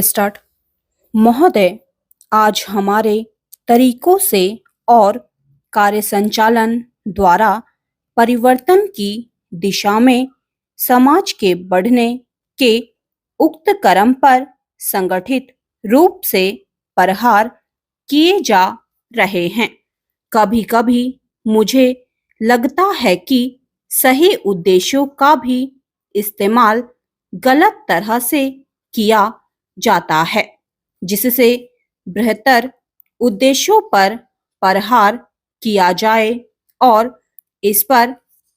Start. महोदय, आज हमारे तरीकों से और कार्य संचालन द्वारा परिवर्तन की दिशा में समाज के बढ़ने के उक्त क्रम पर संगठित रूप से प्रहार किए जा रहे हैं। कभी-कभी मुझे लगता है कि सही उद्देश्यों का भी इस्तेमाल गलत तरह से किया जाता है, जिससे बेहतर उद्देश्यों पर प्रहार किया जाए और इस पर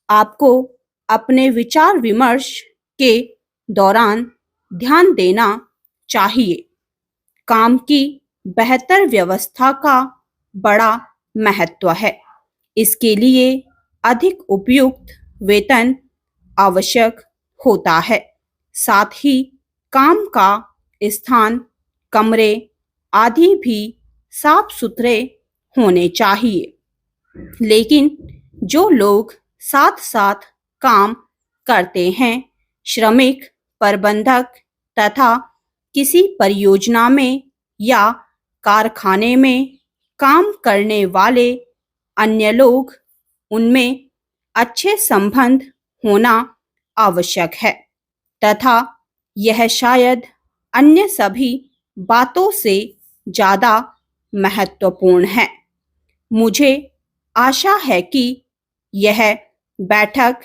आपको अपने विचार विमर्श के दौरान ध्यान देना चाहिए। काम की बेहतर व्यवस्था का बड़ा महत्व है। इसके लिए अधिक उपयुक्त वेतन आवश्यक होता है। साथ ही काम का स्थान, कमरे आदि भी साफ सुथरे होने चाहिए। लेकिन जो लोग साथ साथ काम करते हैं, श्रमिक, प्रबंधक तथा किसी परियोजना में या कारखाने में काम करने वाले अन्य लोग, उनमें अच्छे संबंध होना आवश्यक है तथा यह शायद अन्य सभी बातों से ज़्यादा महत्वपूर्ण है। मुझे आशा है कि यह बैठक,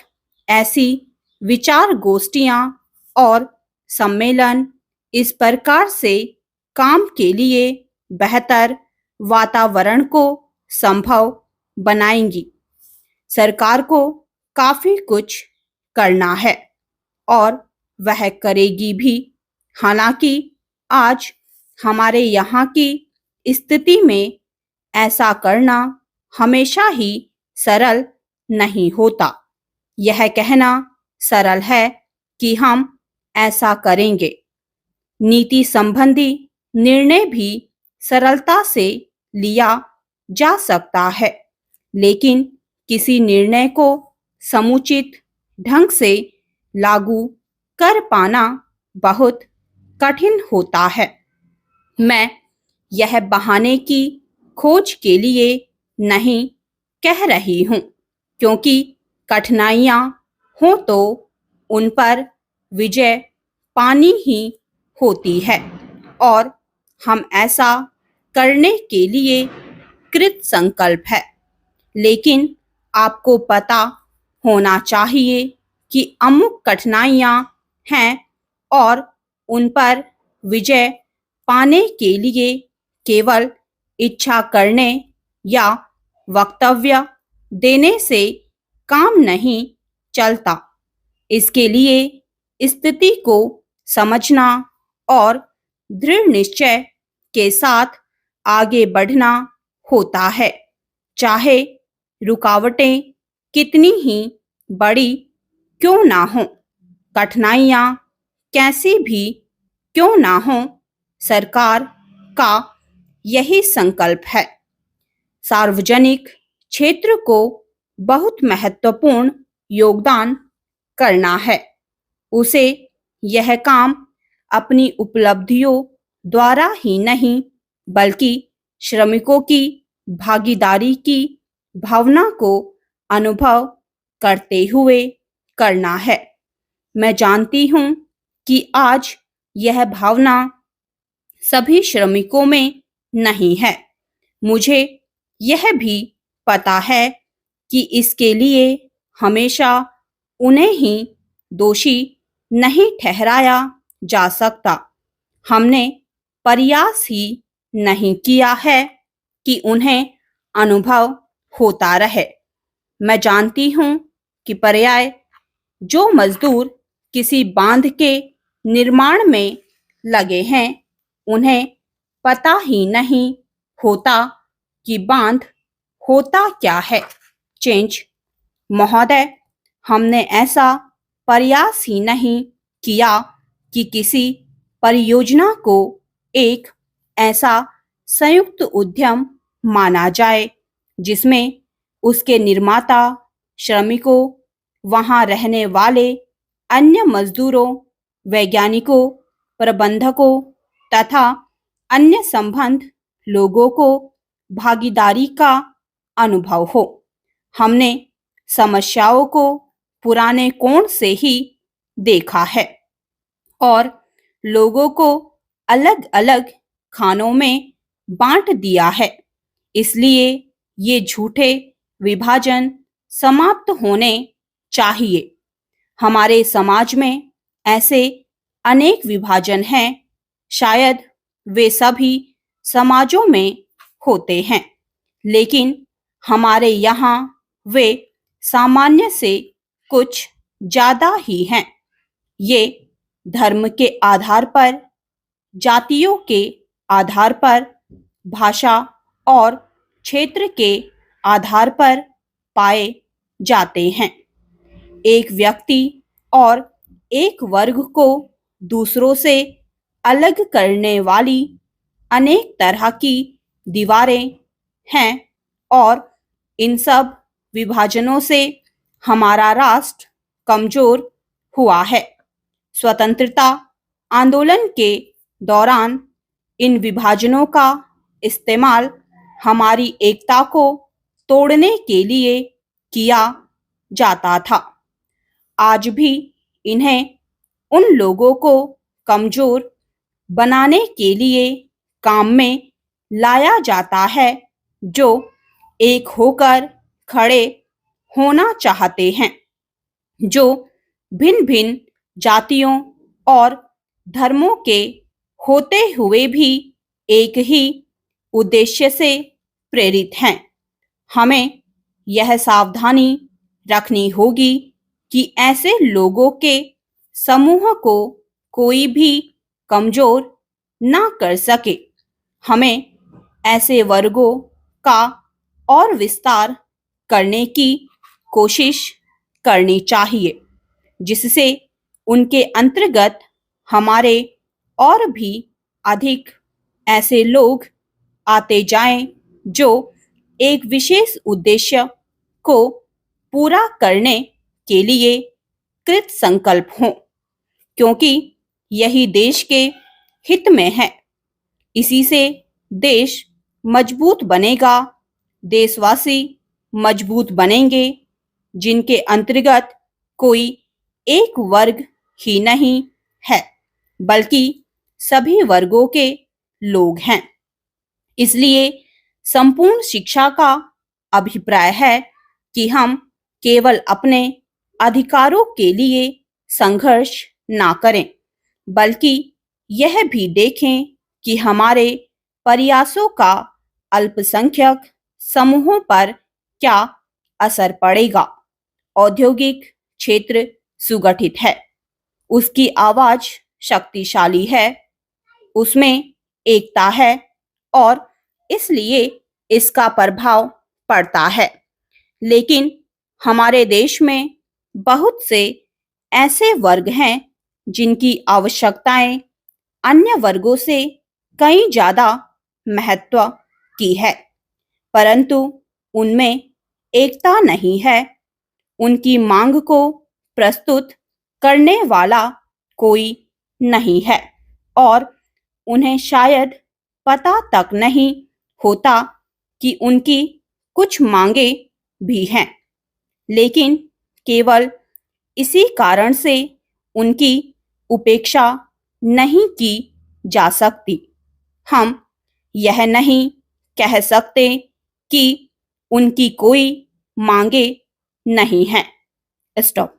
ऐसी विचार गोष्ठियाँ और सम्मेलन इस प्रकार से काम के लिए बेहतर वातावरण को संभव बनाएंगी। सरकार को काफ़ी कुछ करना है और वह करेगी भी। हालांकि आज हमारे यहाँ की स्थिति में ऐसा करना हमेशा ही सरल नहीं होता। यह कहना सरल है कि हम ऐसा करेंगे। नीति संबंधी निर्णय भी सरलता से लिया जा सकता है, लेकिन किसी निर्णय को समुचित ढंग से लागू कर पाना बहुत कठिन होता है। मैं यह बहाने की खोज के लिए नहीं कह रही हूँ, क्योंकि कठिनाइयाँ हों तो उन पर विजय पानी ही होती है और हम ऐसा करने के लिए कृत संकल्प है। लेकिन आपको पता होना चाहिए कि अमुक कठिनाइयाँ हैं और उन पर विजय पाने के लिए केवल इच्छा करने या वक्तव्य देने से काम नहीं चलता। इसके लिए स्थिति को समझना और दृढ़ निश्चय के साथ आगे बढ़ना होता है, चाहे रुकावटें कितनी ही बड़ी क्यों ना हो, कठिनाइयाँ कैसी भी क्यों ना हो। सरकार का यही संकल्प है। सार्वजनिक क्षेत्र को बहुत महत्वपूर्ण योगदान करना है। उसे यह काम अपनी उपलब्धियों द्वारा ही नहीं, बल्कि श्रमिकों की भागीदारी की भावना को अनुभव करते हुए करना है। मैं जानती हूँ कि आज यह भावना सभी श्रमिकों में नहीं है। मुझे यह भी पता है कि इसके लिए हमेशा उन्हें ही दोषी नहीं ठहराया जा सकता। हमने प्रयास ही नहीं किया है कि उन्हें अनुभव होता रहे। मैं जानती हूँ कि पर्याय जो मजदूर किसी बांध के निर्माण में लगे हैं, उन्हें पता ही नहीं होता कि बांध होता क्या है। चेंज। महोदय, हमने ऐसा प्रयास ही नहीं किया कि किसी परियोजना को एक ऐसा संयुक्त उद्यम माना जाए जिसमें उसके निर्माता, श्रमिकों, वहां रहने वाले अन्य मजदूरों, वैज्ञानिकों, प्रबंधकों तथा अन्य संबंध लोगों को भागीदारी का अनुभव हो। हमने समस्याओं को पुराने कोण से ही देखा है और लोगों को अलग अलग खानों में बांट दिया है। इसलिए ये झूठे विभाजन समाप्त होने चाहिए। हमारे समाज में ऐसे अनेक विभाजन हैं, शायद वे सभी समाजों में होते हैं, लेकिन हमारे यहाँ वे सामान्य से कुछ ज्यादा ही हैं। ये धर्म के आधार पर, जातियों के आधार पर, भाषा और क्षेत्र के आधार पर पाए जाते हैं। एक व्यक्ति और एक वर्ग को दूसरों से अलग करने वाली अनेक तरह की दीवारें हैं और इन सब विभाजनों से हमारा राष्ट्र कमजोर हुआ है। स्वतंत्रता आंदोलन के दौरान इन विभाजनों का इस्तेमाल हमारी एकता को तोड़ने के लिए किया जाता था। आज भी इन्हें उन लोगों को कमजोर बनाने के लिए काम में लाया जाता है जो एक होकर खड़े होना चाहते हैं, जो भिन्न भिन्न जातियों और धर्मों के होते हुए भी एक ही उद्देश्य से प्रेरित हैं। हमें यह सावधानी रखनी होगी कि ऐसे लोगों के समूह को कोई भी कमजोर ना कर सके। हमें ऐसे वर्गों का और विस्तार करने की कोशिश करनी चाहिए, जिससे उनके अंतर्गत हमारे और भी अधिक ऐसे लोग आते जाएं जो एक विशेष उद्देश्य को पूरा करने के लिए कृत संकल्प हों, क्योंकि यही देश के हित में है। इसी से देश मजबूत बनेगा, देशवासी मजबूत बनेंगे, जिनके अंतर्गत कोई एक वर्ग ही नहीं है, बल्कि सभी वर्गों के लोग हैं। इसलिए संपूर्ण शिक्षा का अभिप्राय है कि हम केवल अपने अधिकारों के लिए संघर्ष ना करें, बल्कि यह भी देखें कि हमारे प्रयासों का अल्पसंख्यक समूहों पर क्या असर पड़ेगा। औद्योगिक क्षेत्र सुगठित है, उसकी आवाज शक्तिशाली है, उसमें एकता है और इसलिए इसका प्रभाव पड़ता है। लेकिन हमारे देश में बहुत से ऐसे वर्ग हैं जिनकी आवश्यकताएं अन्य वर्गों से कहीं ज्यादा महत्व की है, परंतु उनमें एकता नहीं है। उनकी मांग को प्रस्तुत करने वाला कोई नहीं है और उन्हें शायद पता तक नहीं होता कि उनकी कुछ मांगे भी हैं, लेकिन केवल इसी कारण से उनकी उपेक्षा नहीं की जा सकती। हम यह नहीं कह सकते कि उनकी कोई मांगे नहीं हैं। स्टॉप।